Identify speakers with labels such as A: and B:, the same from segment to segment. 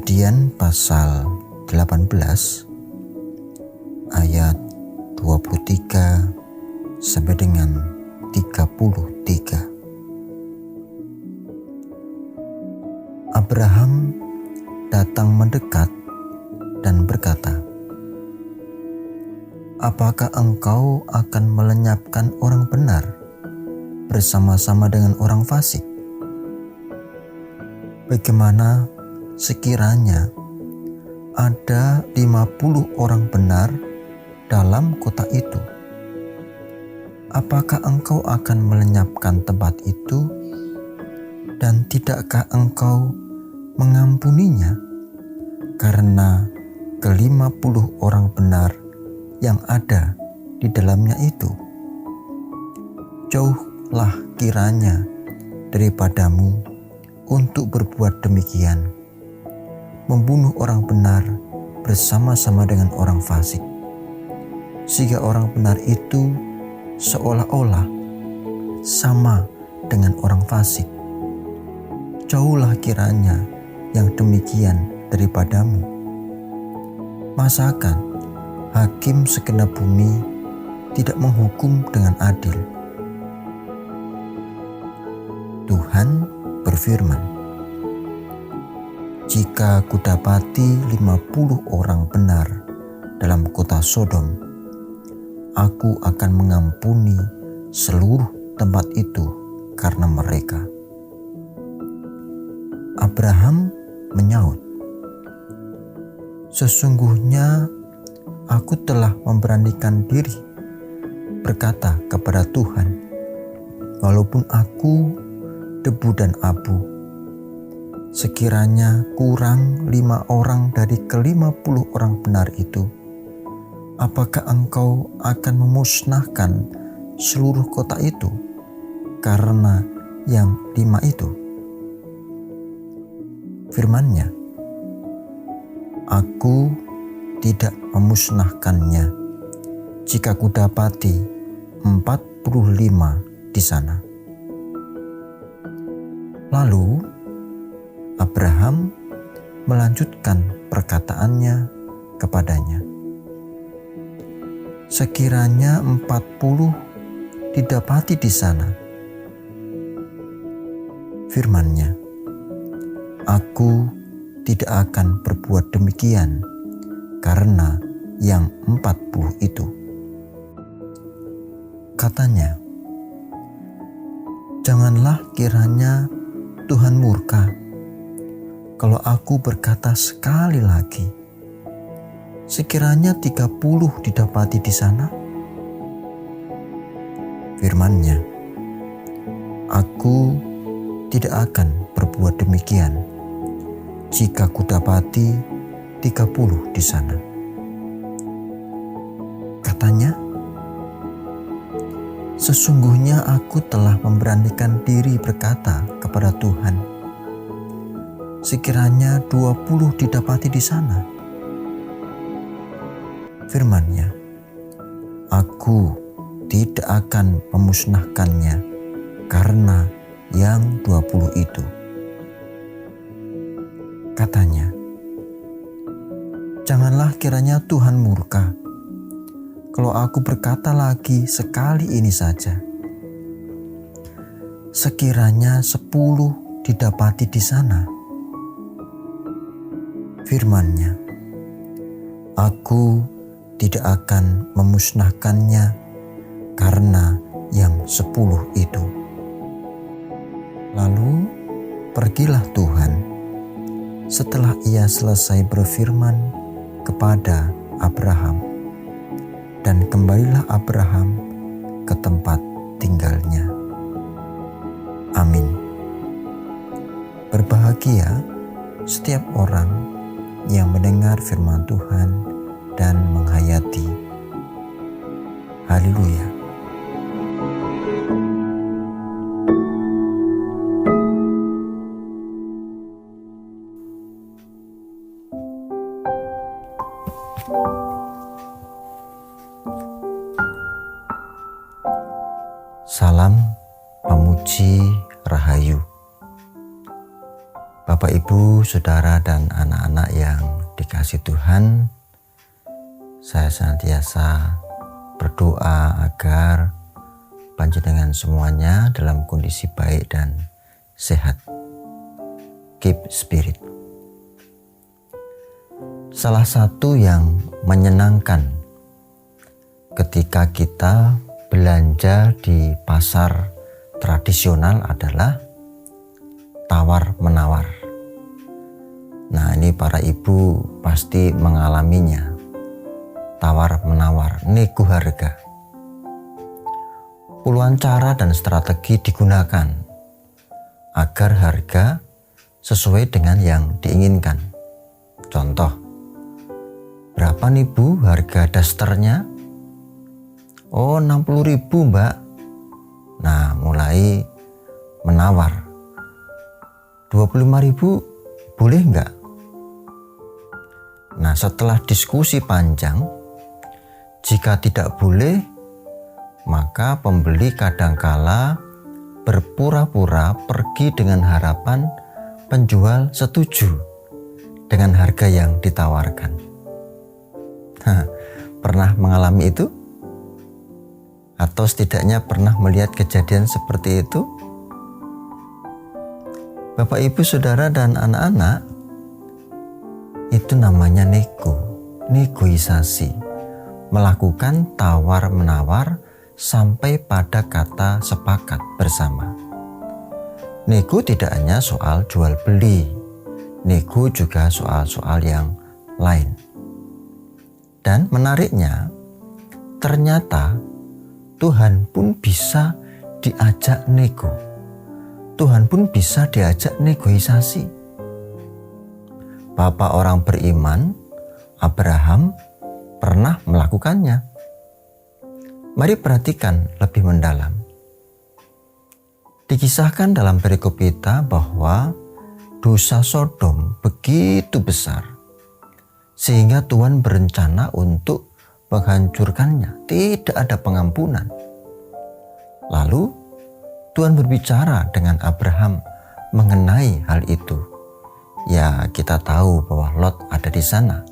A: Kejadian pasal 18 ayat 23 sampai dengan 33. Abraham datang mendekat dan berkata, "Apakah engkau akan melenyapkan orang benar bersama-sama dengan orang fasik? Bagaimana sekiranya ada 50 orang benar dalam kota itu? Apakah engkau akan melenyapkan tempat itu? Dan tidakkah engkau mengampuninya karena ke-50 orang benar yang ada di dalamnya itu? Jauhlah kiranya daripadamu untuk berbuat demikian, membunuh orang benar bersama-sama dengan orang fasik, sehingga orang benar itu seolah-olah sama dengan orang fasik. Jauhlah kiranya yang demikian daripadamu. Masakan hakim segenap bumi tidak menghukum dengan adil?" Tuhan berfirman, "Jika kudapati 50 orang benar dalam kota Sodom, aku akan mengampuni seluruh tempat itu karena mereka." Abraham menyaut, "Sesungguhnya aku telah memberanikan diri berkata kepada Tuhan, walaupun aku debu dan abu, sekiranya kurang 5 orang dari ke-50 orang benar itu, apakah engkau akan memusnahkan seluruh kota itu karena yang 5 itu?" Firman-Nya, "Aku tidak memusnahkannya jika kudapati 45 di sana." Lalu Abraham melanjutkan perkataannya kepadanya, "Sekiranya 40 didapati di sana." Firman-Nya, "Aku tidak akan berbuat demikian karena yang 40 itu." Katanya, "Janganlah kiranya Tuhan murka kalau aku berkata sekali lagi, sekiranya 30 didapati di sana." Firman-Nya, "Aku tidak akan berbuat demikian jika kudapati 30 di sana." Katanya, "Sesungguhnya aku telah memberanikan diri berkata kepada Tuhan, sekiranya 20 didapati di sana." Firman-Nya, "Aku tidak akan memusnahkannya karena yang 20 itu." Katanya, "Janganlah kiranya Tuhan murka kalau aku berkata lagi sekali ini saja, sekiranya 10 didapati di sana." Firman-Nya, "Aku tidak akan memusnahkannya karena yang 10 itu." Lalu pergilah Tuhan setelah ia selesai berfirman kepada Abraham, dan kembalilah Abraham ke tempat tinggalnya. Amin. Berbahagia setiap orang yang mendengar firman Tuhan dan menghayati. Haleluya. Salam pemuji rahayu. Bapak, Ibu, Saudara, dan anak-anak yang dikasihi Tuhan, saya senantiasa berdoa agar panjenengan semuanya dalam kondisi baik dan sehat. Keep spirit. Salah satu yang menyenangkan ketika kita belanja di pasar tradisional adalah tawar-menawar. Nah, ini para ibu pasti mengalaminya. Tawar-menawar, nego harga. Puluhan cara dan strategi digunakan agar harga sesuai dengan yang diinginkan. Contoh, berapa nih Bu harga dasternya? Oh, 60.000 Mbak. Nah, mulai menawar. 25.000 boleh enggak? Nah, setelah diskusi panjang, jika tidak boleh, maka pembeli kadangkala berpura-pura pergi dengan harapan penjual setuju dengan harga yang ditawarkan. Pernah mengalami itu? Atau setidaknya pernah melihat kejadian seperti itu? Bapak, Ibu, Saudara, dan anak-anak, itu namanya negosiasi, melakukan tawar-menawar sampai pada kata sepakat bersama. Nego tidak hanya soal jual beli, nego juga soal-soal yang lain. Dan menariknya, ternyata Tuhan pun bisa diajak nego. Tuhan pun bisa diajak negosiasi. Bapak orang beriman, Abraham, pernah melakukannya. Mari perhatikan lebih mendalam. Dikisahkan dalam perikop kita bahwa dosa Sodom begitu besar sehingga Tuhan berencana untuk menghancurkannya. Tidak ada pengampunan. Lalu Tuhan berbicara dengan Abraham mengenai hal itu. Ya, kita tahu bahwa Lot ada di sana.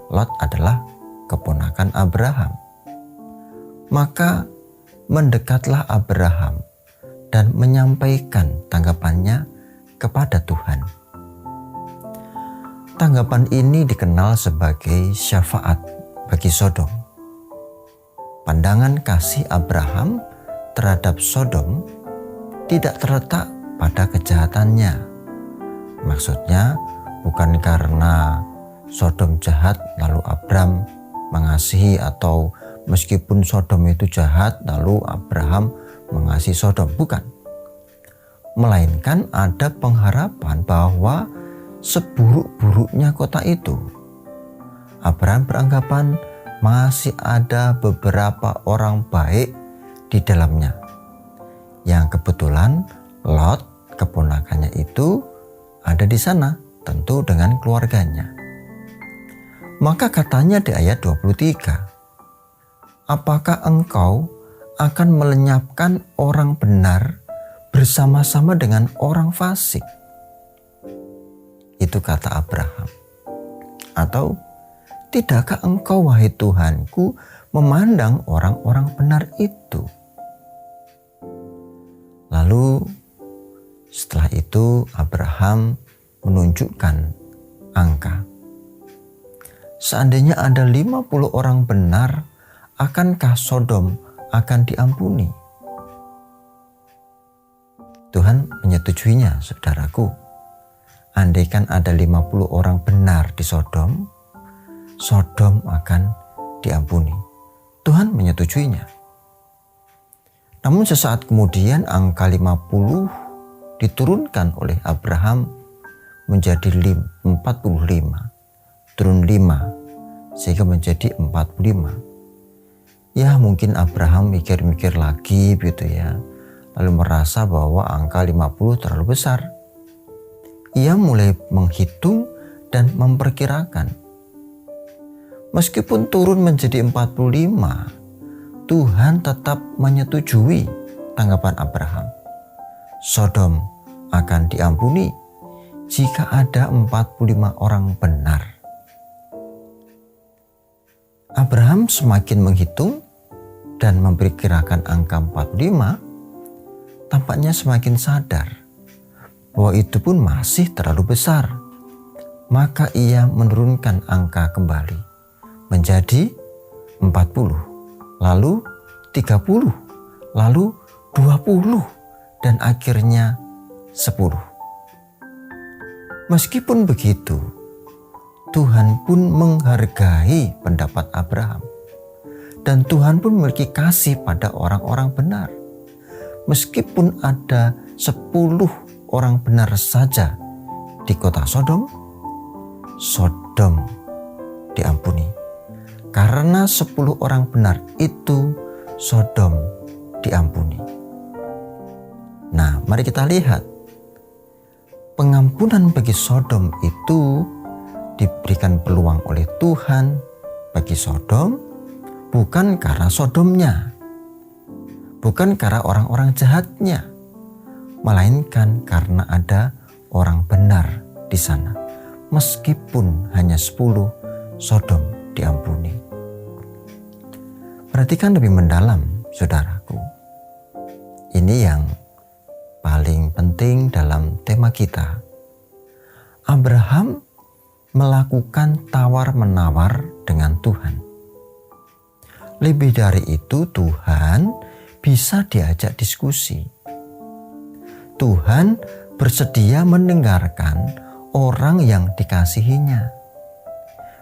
A: Lot adalah keponakan Abraham. Maka mendekatlah Abraham dan menyampaikan tanggapannya kepada Tuhan. Tanggapan ini dikenal sebagai syafaat bagi Sodom. Pandangan kasih Abraham terhadap Sodom tidak terletak pada kejahatannya. Maksudnya bukan karena Sodom jahat lalu Abraham mengasihi, atau meskipun Sodom itu jahat lalu Abraham mengasihi Sodom. Bukan. Melainkan ada pengharapan bahwa seburuk-buruknya kota itu, Abraham beranggapan masih ada beberapa orang baik di dalamnya. Yang kebetulan Lot, keponakannya itu, ada di sana, tentu dengan keluarganya. Maka katanya di ayat 23, apakah engkau akan melenyapkan orang benar bersama-sama dengan orang fasik? Itu kata Abraham. Atau, tidakkah engkau, wahai Tuhanku, memandang orang-orang benar itu? Lalu setelah itu Abraham menunjukkan angka. Seandainya ada 50 orang benar, akankah Sodom akan diampuni? Tuhan menyetujuinya, saudaraku. Andaikan ada 50 orang benar di Sodom, Sodom akan diampuni. Tuhan menyetujuinya. Namun sesaat kemudian angka 50 diturunkan oleh Abraham menjadi 45. Turun 5 sehingga menjadi 45. Ya, mungkin Abraham mikir-mikir lagi gitu ya. Lalu merasa bahwa angka 50 terlalu besar. Ia mulai menghitung dan memperkirakan. Meskipun turun menjadi 45, Tuhan tetap menyetujui tanggapan Abraham. Sodom akan diampuni, jika ada 45 orang benar. Abraham semakin menghitung dan memperkirakan angka 45, tampaknya semakin sadar bahwa itu pun masih terlalu besar. Maka ia menurunkan angka kembali menjadi 40, lalu 30, lalu 20, dan akhirnya 10. Meskipun begitu, Tuhan pun menghargai pendapat Abraham. Dan Tuhan pun memiliki kasih pada orang-orang benar. Meskipun ada 10 orang benar saja di kota Sodom diampuni. Karena 10 orang benar itu, Sodom diampuni. Nah, mari kita lihat. Pengampunan bagi Sodom itu diberikan peluang oleh Tuhan bagi Sodom, bukan karena Sodomnya, bukan karena orang-orang jahatnya, melainkan karena ada orang benar di sana. Meskipun hanya 10, Sodom diampuni. Perhatikan lebih mendalam, saudaraku. Ini yang paling penting dalam tema kita. Abraham melakukan tawar-menawar dengan Tuhan. Lebih dari itu, Tuhan bisa diajak diskusi. Tuhan bersedia mendengarkan orang yang dikasihinya.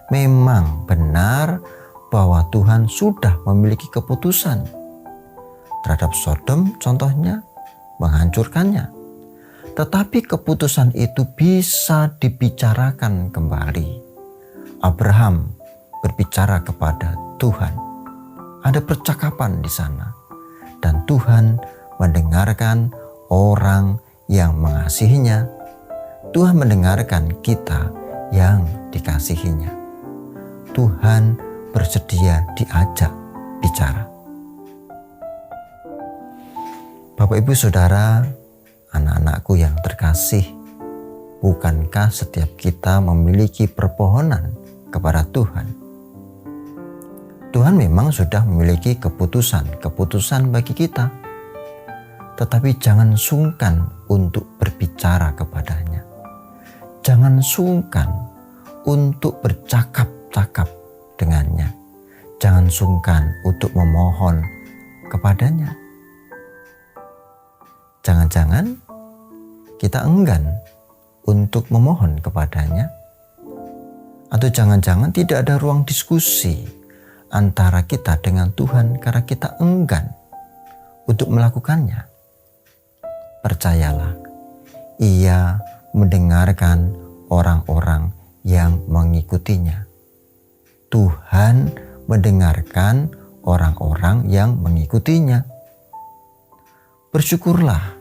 A: Memang benar bahwa Tuhan sudah memiliki keputusan terhadap Sodom, contohnya menghancurkannya. Tetapi keputusan itu bisa dibicarakan kembali. Abraham berbicara kepada Tuhan. Ada percakapan di sana. Dan Tuhan mendengarkan orang yang mengasihinya. Tuhan mendengarkan kita yang dikasihinya. Tuhan bersedia diajak bicara. Bapak, Ibu, Saudara, anak-anakku yang terkasih, bukankah setiap kita memiliki permohonan kepada Tuhan? Tuhan memang sudah memiliki keputusan bagi kita. Tetapi jangan sungkan untuk berbicara kepadanya. Jangan sungkan untuk bercakap-cakap dengannya. Jangan sungkan untuk memohon kepadanya. Jangan-jangan kita enggan untuk memohon kepadanya. Atau jangan-jangan tidak ada ruang diskusi antara kita dengan Tuhan karena kita enggan untuk melakukannya. Percayalah, Ia mendengarkan orang-orang yang mengikutinya. Tuhan mendengarkan orang-orang yang mengikutinya. Bersyukurlah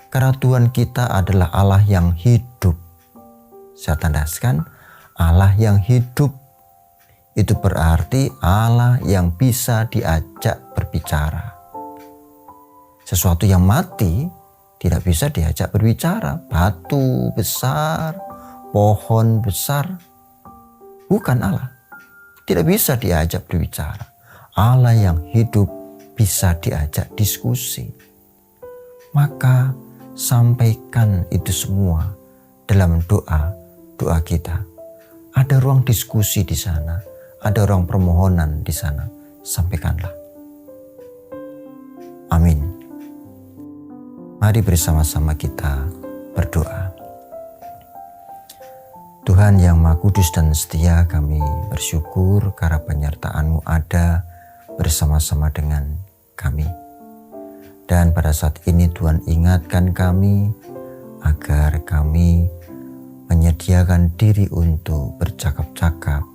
A: karena Tuhan kita adalah Allah yang hidup. Saya tandaskan, Allah yang hidup. Itu berarti Allah yang bisa diajak berbicara. Sesuatu yang mati tidak bisa diajak berbicara. Batu besar, pohon besar, bukan Allah. Tidak bisa diajak berbicara. Allah yang hidup bisa diajak diskusi. Maka sampaikan itu semua dalam doa kita. Ada ruang diskusi di sana, ada ruang permohonan di sana. Sampaikanlah. Amin. Mari bersama-sama kita berdoa. Tuhan yang Maha Kudus dan setia, kami bersyukur karena penyertaan-Mu ada bersama-sama dengan kami. Dan pada saat ini Tuhan ingatkan kami agar kami menyediakan diri untuk bercakap-cakap,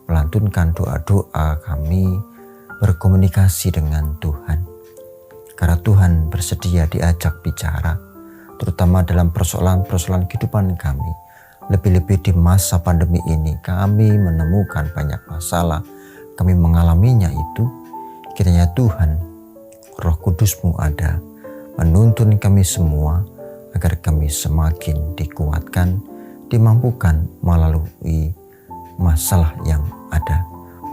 A: melantunkan doa-doa kami, berkomunikasi dengan Tuhan. Karena Tuhan bersedia diajak bicara, terutama dalam persoalan-persoalan kehidupan kami. Lebih-lebih di masa pandemi ini, kami menemukan banyak masalah, kami mengalaminya itu. Kiranya Tuhan, Roh Kudus-Mu ada, menuntun kami semua, agar kami semakin dikuatkan, dimampukan melalui masalah yang ada,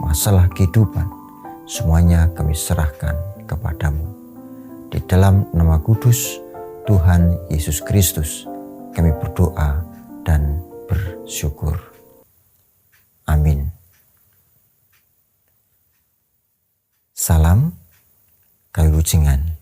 A: masalah kehidupan. Semuanya kami serahkan kepadamu. Di dalam nama kudus Tuhan Yesus Kristus kami berdoa dan bersyukur. Amin. Salam Kawilujengan.